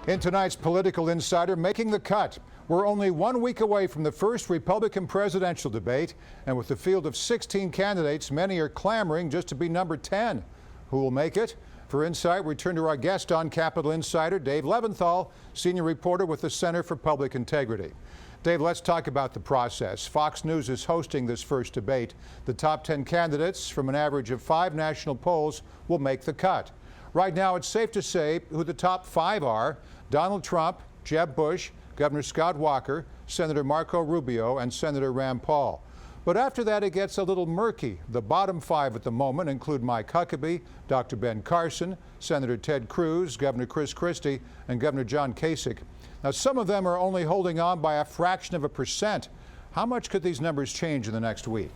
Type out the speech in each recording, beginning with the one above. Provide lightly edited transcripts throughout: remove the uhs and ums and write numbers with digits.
In tonight's Political Insider, making the cut. We're only 1 week away from the first Republican presidential debate, and with the field of 16 candidates, many are clamoring just to be number 10. Who will make it? For insight, we turn to our guest on Capitol Insider, Dave Levinthal, senior reporter with the Center for Public Integrity. Dave, let's talk about the process. Fox News is hosting this first debate. The top 10 candidates from an average of 5 national polls will make the cut. Right now, it's safe to say who the top 5 are: Donald Trump, Jeb Bush, Governor Scott Walker, Senator Marco Rubio, and Senator Rand Paul. But after that, it gets a little murky. The bottom 5 at the moment include Mike Huckabee, Dr. Ben Carson, Senator Ted Cruz, Governor Chris Christie, and Governor John Kasich. Now, some of them are only holding on by a fraction of a percent. How much could these numbers change in the next week?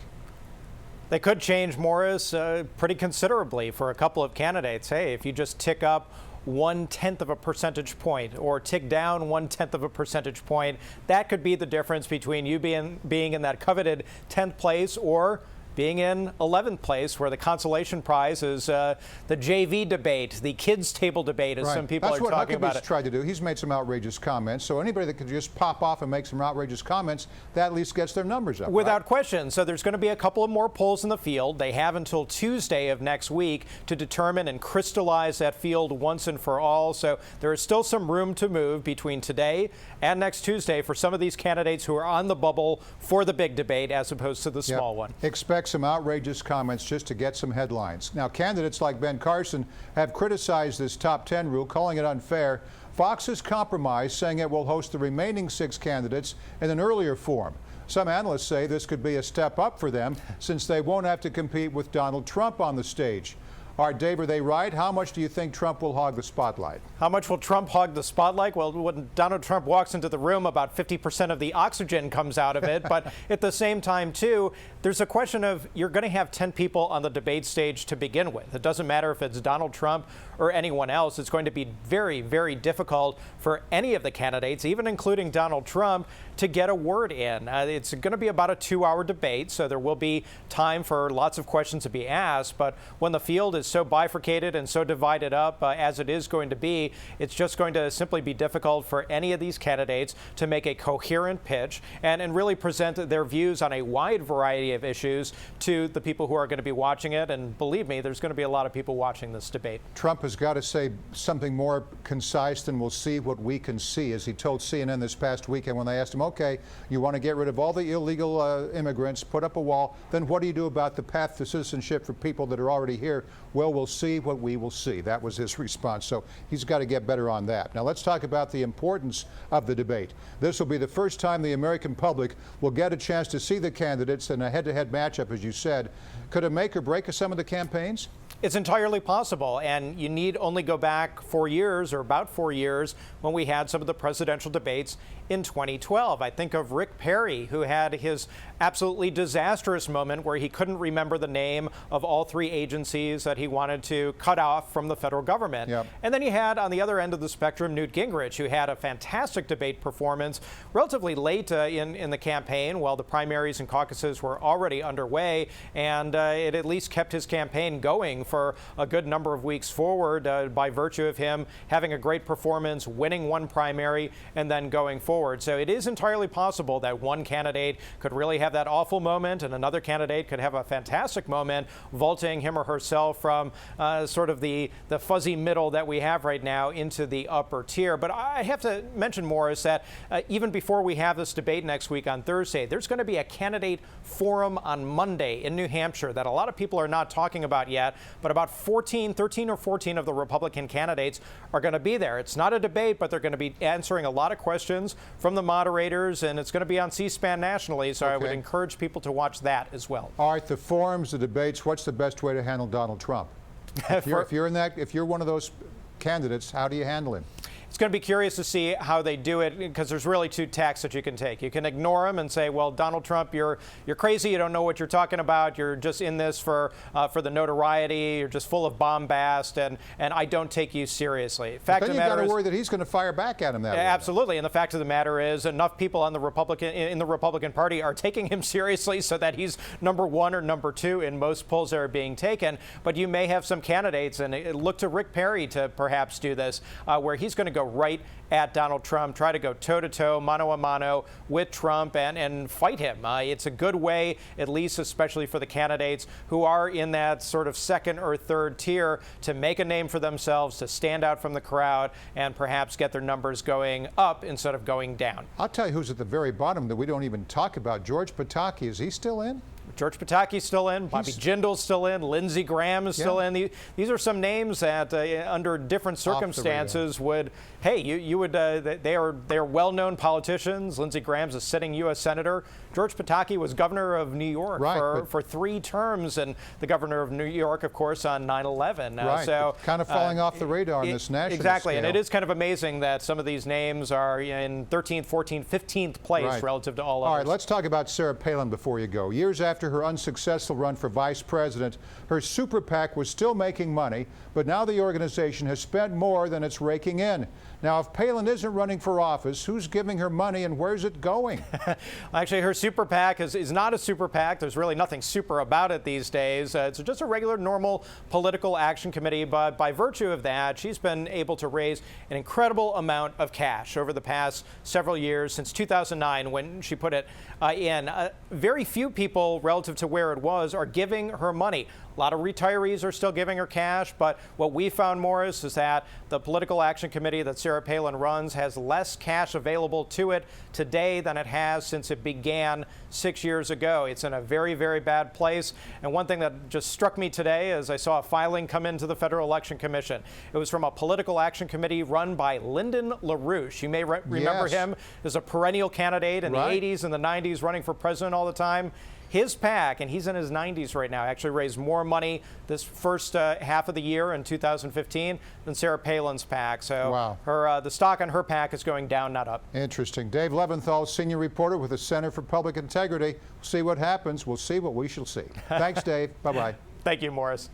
They could change, Morris, pretty considerably for a couple of candidates. Hey, if you just tick up 1/10 of a percentage point or tick down 1/10 of a percentage point, that could be the difference between you being in that coveted 10th place or being in 11th place, where the consolation prize is the JV debate, the kids table debate, as some people are talking about. That's what Huckabee's tried to do. He's made some outrageous comments. So anybody that could just pop off and make some outrageous comments, that at least gets their numbers up. Without question. So there's going to be a couple of more polls in the field. They have until Tuesday of next week to determine and crystallize that field once and for all. So there is still some room to move between today and next Tuesday for some of these candidates who are on the bubble for the big debate as opposed to the small one. Expect some outrageous comments just to get some headlines. Now, candidates like Ben Carson have criticized this top 10 rule, calling it unfair. Fox has compromised, saying it will host the remaining 6 candidates in an earlier form. Some analysts say this could be a step up for them since they won't have to compete with Donald Trump on the stage. All right, Dave, are they right? How much do you think Trump will hog the spotlight? How much will Trump hog the spotlight? Well, when Donald Trump walks into the room, about 50% of the oxygen comes out of it. But at the same time, too, there's a question of you're going to have 10 people on the debate stage to begin with. It doesn't matter if it's Donald Trump or anyone else. It's going to be very, very difficult for any of the candidates, even including Donald Trump, to get a word in. It's going to be about a 2-hour debate, so there will be time for lots of questions to be asked. But when the field is so bifurcated and so divided up as it is going to be, it's just going to simply be difficult for any of these candidates to make a coherent pitch and really present their views on a wide variety of issues to the people who are going to be watching it. And believe me, there's going to be a lot of people watching this debate. Trump has got to say something more concise than "we'll see what we can see," as he told CNN this past weekend when they asked him, okay, you want to get rid of all the illegal immigrants, put up a wall, then what do you do about the path to citizenship for people that are already here? Well, we'll see what we will see. That was his response. So he's got to get better on that. Now let's talk about the importance of the debate. This will be the first time the American public will get a chance to see the candidates in a head-to-head matchup, as you said. Could it make or break some of the campaigns? It's entirely possible, and you need only go back 4 years, or about 4 years, when we had some of the presidential debates in 2012. I think of Rick Perry, who had his absolutely disastrous moment where he couldn't remember the name of all 3 agencies that he wanted to cut off from the federal government. Yep. And then you had, on the other end of the spectrum, Newt Gingrich, who had a fantastic debate performance relatively late in the campaign, while the primaries and caucuses were already underway, and it at least kept his campaign going for a good number of weeks forward by virtue of him having a great performance, winning one primary, and then going forward. So it is entirely possible that one candidate could really have that awful moment and another candidate could have a fantastic moment, vaulting him or herself from sort of the fuzzy middle that we have right now into the upper tier. But I have to mention, Morris, that even before we have this debate next week on Thursday, there's going to be a candidate forum on Monday in New Hampshire that a lot of people are not talking about yet, but about 13 or 14 of the Republican candidates are going to be there. It's not a debate, but they're going to be answering a lot of questions from the moderators, and it's going to be on C-SPAN nationally, so I would encourage people to watch that as well. All right, the forums, the debates, what's the best way to handle Donald Trump? If you're one of those candidates, how do you handle him? It's going to be curious to see how they do it, because there's really 2 tacks that you can take. You can ignore him and say, well, Donald Trump, you're crazy. You don't know what you're talking about. You're just in this for the notoriety. You're just full of bombast, and I don't take you seriously. Fact of the matter is, you've got to worry that he's going to fire back at him that way. Absolutely. And the fact of the matter is, enough people in the Republican Party are taking him seriously so that he's number 1 or number 2 in most polls that are being taken. But you may have some candidates, and look to Rick Perry to perhaps do this, where he's going to go right at Donald Trump, try to go toe-to-toe, mano-a-mano with Trump and fight him. It's a good way, at least especially for the candidates who are in that sort of second or third tier, to make a name for themselves, to stand out from the crowd, and perhaps get their numbers going up instead of going down. I'll tell you who's at the very bottom that we don't even talk about. George Pataki, is he still in? George Pataki's still in, Bobby Jindal's still in, Lindsey Graham is still in. These are some names that, under different circumstances, would, hey, you would. They are well-known politicians. Lindsey Graham's a sitting U.S. senator. George Pataki was governor of New York for 3 terms, and the governor of New York, of course, on 9/11. So kind of falling off the radar on this national exactly, scale. And it is kind of amazing that some of these names are in 13th, 14th, 15th place relative to all others. All right, let's talk about Sarah Palin before you go. Years after her unsuccessful run for vice president, her super PAC was still making money, but now the organization has spent more than it's raking in. Now, if Palin isn't running for office, who's giving her money and where's it going? Actually, her super PAC is not a super PAC. There's really nothing super about it these days. It's just a regular, normal political action committee, but by virtue of that, she's been able to raise an incredible amount of cash over the past several years, since 2009 when she put it in. Very few people, relative to where it was, are giving her money. A lot of retirees are still giving her cash, but what we found, Morris, is that the political action committee that Sarah Palin runs has less cash available to it today than it has since it began 6 years ago. It's in a very, very bad place. And one thing that just struck me today is I saw a filing come into the Federal Election Commission. It was from a political action committee run by Lyndon LaRouche. You may remember him as a perennial candidate in the 80s and the 90s, running for president all the time. His PAC, and he's in his 90s right now, actually raised more money this first half of the year in 2015 than Sarah Palin's PAC. So the stock on her PAC is going down, not up. Interesting. Dave Levinthal, senior reporter with the Center for Public Integrity. We'll see what happens. We'll see what we shall see. Thanks, Dave. Bye-bye. Thank you, Morris.